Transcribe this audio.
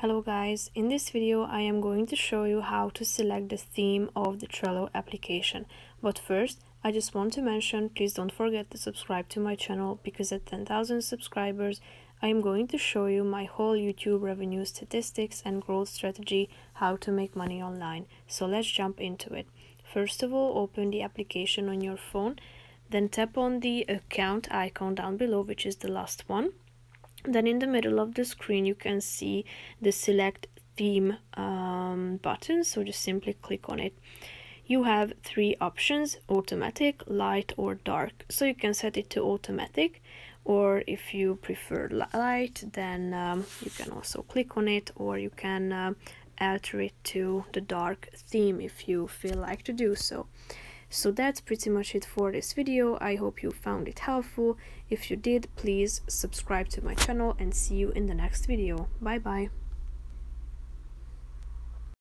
Hello guys, in this video I am going to show you how to select the theme of the Trello application. But first, I just want to mention, please don't forget to subscribe to my channel, because at 10,000 subscribers I am going to show you my whole YouTube revenue statistics and growth strategy, how to make money online. So let's jump into it. First of all, open the application on your phone, then tap on the account icon down below, which is the last one. Then in the middle of the screen you can see the select theme button, so just simply click on it. You have three options: automatic, light or dark. So you can set it to automatic, or if you prefer light, then you can also click on it, or you can alter it to the dark theme if you feel like to do so. So that's pretty much it for this video. I hope you found it helpful. If you did, please subscribe to my channel and see you in the next video. Bye bye.